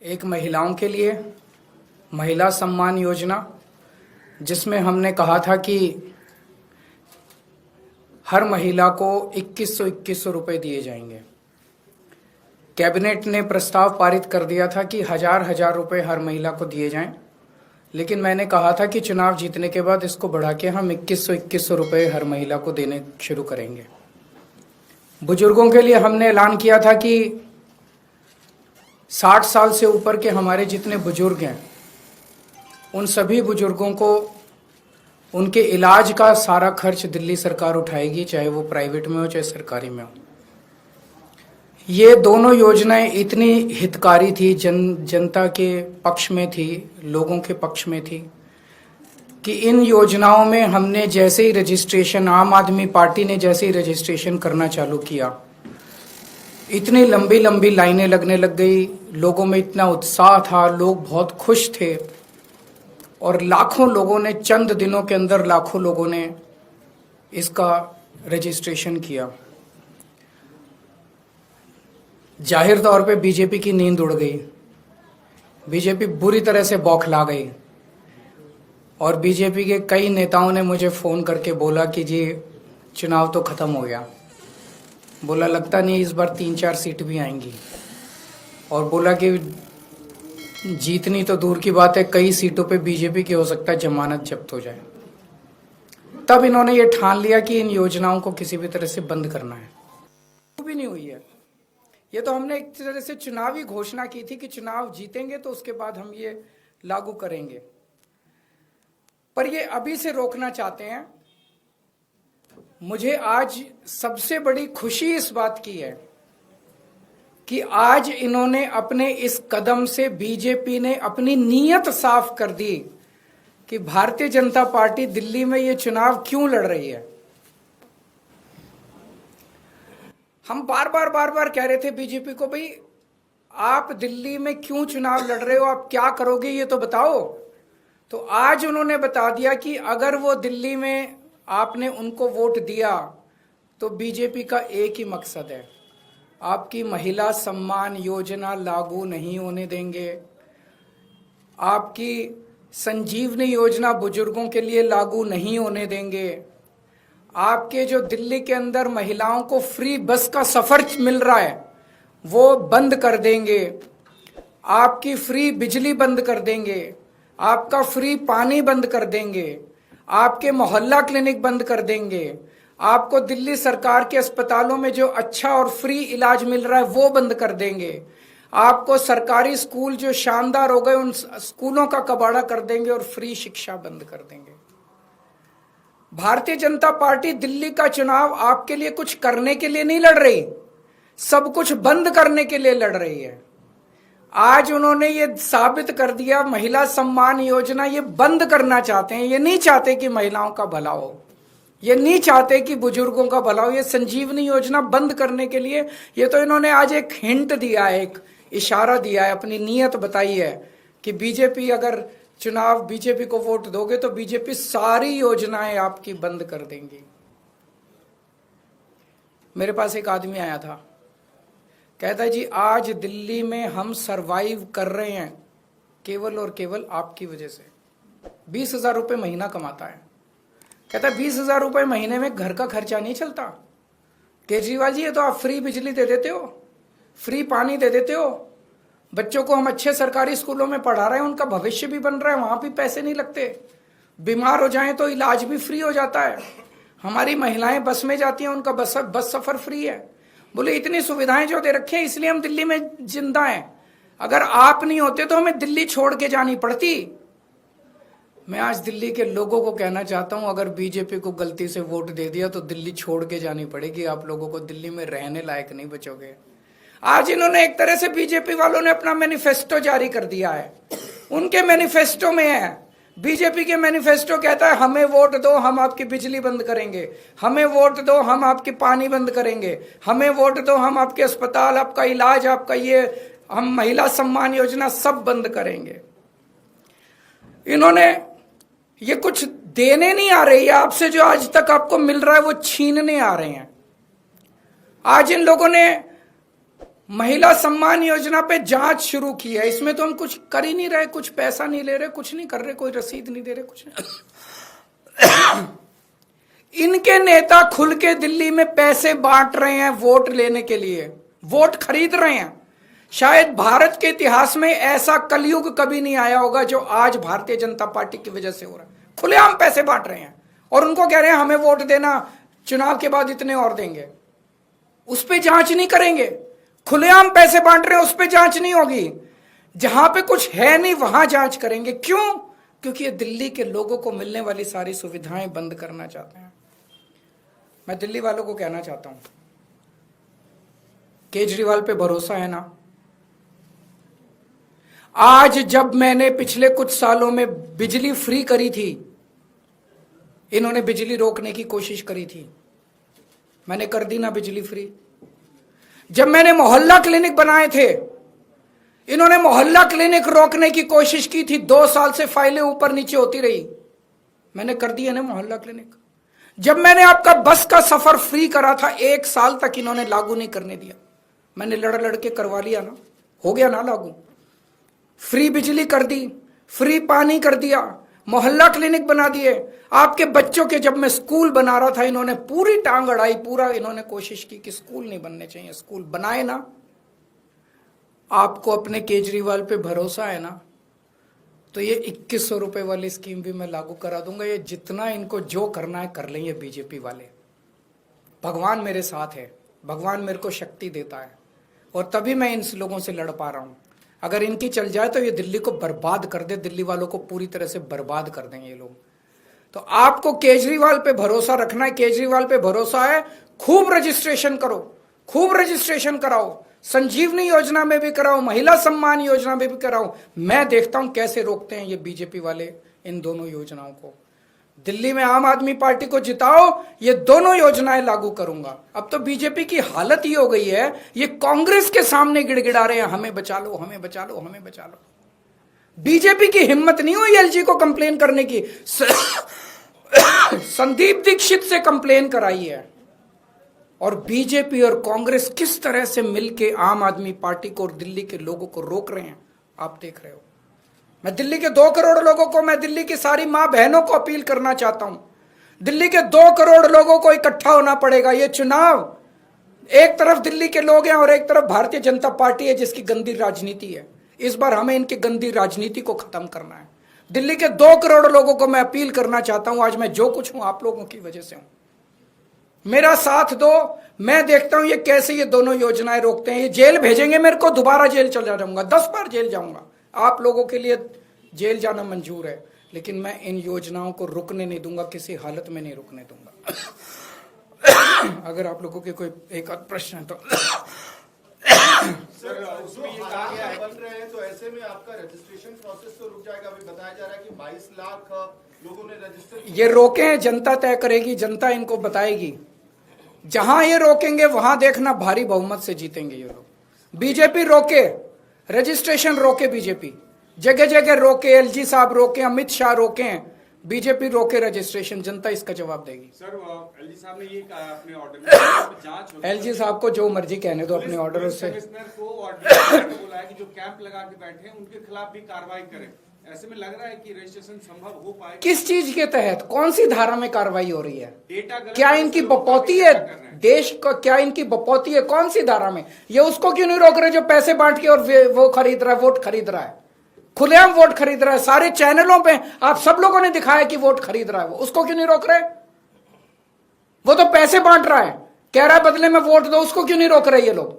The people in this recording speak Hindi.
एक महिलाओं के लिए महिला सम्मान योजना, जिसमें हमने कहा था कि हर महिला को 2100 रुपए दिए जाएंगे। कैबिनेट ने प्रस्ताव पारित कर दिया था कि हजार रुपए हर महिला को दिए जाएं, लेकिन मैंने कहा था कि चुनाव जीतने के बाद इसको बढ़ा के हम 2100 रुपए हर महिला को देने शुरू करेंगे। बुजुर्गों के लिए हमने ऐलान किया था कि 60 साल से ऊपर के हमारे जितने बुजुर्ग हैं, उन सभी बुजुर्गों को उनके इलाज का सारा खर्च दिल्ली सरकार उठाएगी, चाहे वो प्राइवेट में हो चाहे सरकारी में हो। ये दोनों योजनाएं इतनी हितकारी थी, जनता के पक्ष में थी, लोगों के पक्ष में थी कि इन योजनाओं में हमने जैसे ही रजिस्ट्रेशन, आम आदमी पार्टी ने जैसे ही रजिस्ट्रेशन करना चालू किया, इतनी लंबी लंबी लाइनें लगने लग गई। लोगों में इतना उत्साह था, लोग बहुत खुश थे और लाखों लोगों ने, चंद दिनों के अंदर लाखों लोगों ने इसका रजिस्ट्रेशन किया। जाहिर तौर पे बीजेपी की नींद उड़ गई, बीजेपी बुरी तरह से बौखला गई और बीजेपी के कई नेताओं ने मुझे फ़ोन करके बोला कि जी चुनाव तो ख़त्म हो गया। बोला लगता नहीं इस बार 3-4 सीट भी आएंगी, और बोला कि जीतनी तो दूर की बात है, कई सीटों पे बीजेपी की हो सकता है जमानत जब्त हो जाए। तब इन्होंने ये ठान लिया कि इन योजनाओं को किसी भी तरह से बंद करना है। वो भी नहीं हुई है। ये तो हमने एक तरह से चुनावी घोषणा की थी कि चुनाव जीतेंगे तो उसके बाद हम ये लागू करेंगे, पर ये अभी से रोकना चाहते हैं। मुझे आज सबसे बड़ी खुशी इस बात की है कि आज इन्होंने अपने इस कदम से, बीजेपी ने अपनी नीयत साफ कर दी कि भारतीय जनता पार्टी दिल्ली में ये चुनाव क्यों लड़ रही है। हम बार बार कह रहे थे बीजेपी को, भाई आप दिल्ली में क्यों चुनाव लड़ रहे हो, आप क्या करोगे ये तो बताओ। तो आज उन्होंने बता दिया कि अगर वो दिल्ली में आपने उनको वोट दिया तो बीजेपी का एक ही मकसद है, आपकी महिला सम्मान योजना लागू नहीं होने देंगे, आपकी संजीवनी योजना बुजुर्गों के लिए लागू नहीं होने देंगे, आपके जो दिल्ली के अंदर महिलाओं को फ्री बस का सफर मिल रहा है वो बंद कर देंगे, आपकी फ्री बिजली बंद कर देंगे, आपका फ्री पानी बंद कर देंगे, आपके मोहल्ला क्लिनिक बंद कर देंगे, आपको दिल्ली सरकार के अस्पतालों में जो अच्छा और फ्री इलाज मिल रहा है वो बंद कर देंगे, आपको सरकारी स्कूल जो शानदार हो गए उन स्कूलों का कबाड़ा कर देंगे और फ्री शिक्षा बंद कर देंगे। भारतीय जनता पार्टी दिल्ली का चुनाव आपके लिए कुछ करने के लिए नहीं लड़ रही, सब कुछ बंद करने के लिए लड़ रही है। आज उन्होंने ये साबित कर दिया, महिला सम्मान योजना ये बंद करना चाहते हैं। ये नहीं चाहते कि महिलाओं का भला हो, ये नहीं चाहते कि बुजुर्गों का भला हो। ये संजीवनी योजना बंद करने के लिए ये तो इन्होंने आज एक हिंट दिया है, एक इशारा दिया है, अपनी नीयत बताई है कि बीजेपी, अगर चुनाव बीजेपी को वोट दोगे तो बीजेपी सारी योजनाएं आपकी बंद कर देंगी। मेरे पास एक आदमी आया था, कहता है जी आज दिल्ली में हम सरवाइव कर रहे हैं केवल और केवल आपकी वजह से। 20,000 रुपये महीना कमाता है, कहता है 20,000 रुपये महीने में घर का खर्चा नहीं चलता। केजरीवाल जी ये तो आप फ्री बिजली दे देते हो, फ्री पानी दे देते हो, बच्चों को हम अच्छे सरकारी स्कूलों में पढ़ा रहे हैं, उनका भविष्य भी बन रहा है, वहां भी पैसे नहीं लगते, बीमार हो जाएं तो इलाज भी फ्री हो जाता है, हमारी महिलाएं बस में जाती हैं उनका बस सफर फ्री है। बोले इतनी सुविधाएं जो दे रखे हैं इसलिए हम दिल्ली में जिंदा हैं, अगर आप नहीं होते तो हमें दिल्ली छोड़ के जानी पड़ती। मैं आज दिल्ली के लोगों को कहना चाहता हूं, अगर बीजेपी को गलती से वोट दे दिया तो दिल्ली छोड़ के जानी पड़ेगी, आप लोगों को दिल्ली में रहने लायक नहीं बचोगे। आज इन्होंने एक तरह से, बीजेपी वालों ने अपना मैनिफेस्टो जारी कर दिया है। उनके मैनिफेस्टो में है, बीजेपी के मैनिफेस्टो कहता है हमें वोट दो हम आपकी बिजली बंद करेंगे, हमें वोट दो हम आपकी पानी बंद करेंगे, हमें वोट दो हम आपके अस्पताल, आपका इलाज, आपका ये, हम महिला सम्मान योजना सब बंद करेंगे। इन्होंने ये कुछ देने नहीं आ रही है आपसे, जो आज तक आपको मिल रहा है वो छीनने आ रहे हैं। आज इन लोगों ने महिला सम्मान योजना पे जांच शुरू की है। इसमें तो हम कुछ कर ही नहीं रहे, कुछ पैसा नहीं ले रहे, कुछ नहीं कर रहे, कोई रसीद नहीं दे रहे, कुछ नहीं। इनके नेता खुल के दिल्ली में पैसे बांट रहे हैं वोट लेने के लिए, वोट खरीद रहे हैं। शायद भारत के इतिहास में ऐसा कलयुग कभी नहीं आया होगा जो आज भारतीय जनता पार्टी की वजह से हो रहा है। खुलेआम पैसे बांट रहे हैं और उनको कह रहे हैं हमें वोट देना, चुनाव के बाद इतने और देंगे। उस पर जांच नहीं करेंगे। खुलेआम पैसे बांट रहे हैं, उस पर जांच नहीं होगी। जहां पे कुछ है नहीं वहां जांच करेंगे। क्यों? क्योंकि ये दिल्ली के लोगों को मिलने वाली सारी सुविधाएं बंद करना चाहते हैं। मैं दिल्ली वालों को कहना चाहता हूं, केजरीवाल पे भरोसा है ना? आज जब मैंने पिछले कुछ सालों में बिजली फ्री करी थी, इन्होंने बिजली रोकने की कोशिश करी थी, मैंने कर दी ना बिजली फ्री। जब मैंने मोहल्ला क्लिनिक बनाए थे, इन्होंने मोहल्ला क्लिनिक रोकने की कोशिश की थी। 2 साल से फाइलें ऊपर नीचे होती रही, मैंने कर दिया ना मोहल्ला क्लिनिक। जब मैंने आपका बस का सफर फ्री करा था, 1 साल तक इन्होंने लागू नहीं करने दिया, मैंने लड़ के करवा लिया ना, हो गया ना लागू। फ्री बिजली कर दी, फ्री पानी कर दिया, मोहल्ला क्लिनिक बना दिए। आपके बच्चों के जब मैं स्कूल बना रहा था, इन्होंने पूरी टांग अड़ाई, पूरा इन्होंने कोशिश की कि स्कूल नहीं बनने चाहिए, स्कूल बनाए ना। आपको अपने केजरीवाल पे भरोसा है ना? तो ये 2100 रुपए वाली स्कीम भी मैं लागू करा दूंगा। ये जितना इनको जो करना है कर लेंगे बीजेपी वाले। भगवान मेरे साथ है, भगवान मेरे को शक्ति देता है और तभी मैं इन लोगों से लड़ पा रहा हूं। अगर इनकी चल जाए तो ये दिल्ली को बर्बाद कर दे, दिल्ली वालों को पूरी तरह से बर्बाद कर देंगे ये लोग। तो आपको केजरीवाल पे भरोसा रखना है, केजरीवाल पे भरोसा है, खूब रजिस्ट्रेशन करो, खूब रजिस्ट्रेशन कराओ, संजीवनी योजना में भी कराओ, महिला सम्मान योजना में भी कराओ। मैं देखता हूं कैसे रोकते हैं ये बीजेपी वाले इन दोनों योजनाओं को। दिल्ली में आम आदमी पार्टी को जिताओ, ये दोनों योजनाएं लागू करूंगा। अब तो बीजेपी की हालत ही हो गई है, ये कांग्रेस के सामने गिड़गिड़ा रहे हैं, हमें बचा लो, हमें बचा लो, हमें बचा लो। बीजेपी की हिम्मत नहीं हुई एलजी को कंप्लेन करने की। संदीप दीक्षित से कंप्लेन कराई है। और बीजेपी और कांग्रेस किस तरह से मिलके आम आदमी पार्टी को और दिल्ली के लोगों को रोक रहे हैं, आप देख रहे हो। मैं दिल्ली के 2 करोड़ लोगों को, मैं दिल्ली की सारी मां बहनों को अपील करना चाहता हूं, दिल्ली के 2 करोड़ लोगों को इकट्ठा होना पड़ेगा। ये चुनाव, एक तरफ दिल्ली के लोग हैं और एक तरफ भारतीय जनता पार्टी है जिसकी गंदी राजनीति है। इस बार हमें इनकी गंदी राजनीति को खत्म करना है। दिल्ली के 2 करोड़ लोगों को मैं अपील करना चाहता हूं, आज मैं जो कुछ हूं आप लोगों की वजह से हूं। मेरा साथ दो, मैं देखता हूं ये कैसे ये दोनों योजनाएं रोकते हैं। ये जेल भेजेंगे मेरे को, दोबारा जेल चला जाऊंगा, 10 बार जेल जाऊंगा। आप लोगों के लिए जेल जाना मंजूर है, लेकिन मैं इन योजनाओं को रुकने नहीं दूंगा, किसी हालत में नहीं रुकने दूंगा। अगर आप लोगों के कोई एक आध प्रश्न है तो सर, उसमें ये कहा गया है बन रहे हैं तो ऐसे में आपका रजिस्ट्रेशन प्रोसेस तो रुक जाएगा। अभी बताया जा रहा है कि 22 लाख लोगों ने रजिस्टर। ये रोके हैं, जनता तय करेगी, जनता इनको बताएगी। जहां ये रोकेंगे वहां देखना भारी बहुमत से जीतेंगे ये लोग। बीजेपी रोके, रजिस्ट्रेशन रोके, बीजेपी जगह जगह रोके, एलजी साहब रोके, अमित शाह रोके, बीजेपी रोके रजिस्ट्रेशन, जनता इसका जवाब देगी। सर, एलजी साहब ने ये कहा अपने ऑर्डर में जांच हो। एलजी साहब को जो मर्जी कहने दो अपने ऑर्डर से। कमिश्नर को ऑर्डर बोला है कि जो कैंप लगा के बैठे हैं उनके खिलाफ भी कार्रवाई करें। ऐसे में लग रहा है कि रजिस्ट्रेशन संभव हो पाएगा। किस चीज के तहत, कौन सी धारा में कार्रवाई हो रही है? डेटा क्या इनकी बपौती है देश को? क्या इनकी बपौती है? कौन सी धारा में? ये उसको क्यों नहीं रोक रहे जो पैसे बांट के और वो खरीद रहा है, वोट खरीद रहा है, खुलेआम वोट खरीद रहा है। सारे चैनलों पे आप सब लोगों ने दिखाया कि वोट खरीद रहा है, वो उसको क्यों नहीं रोक रहे? वो तो पैसे बांट रहा है, कह रहा है बदले में वोट दो, उसको क्यों नहीं रोक रहे ये लोग?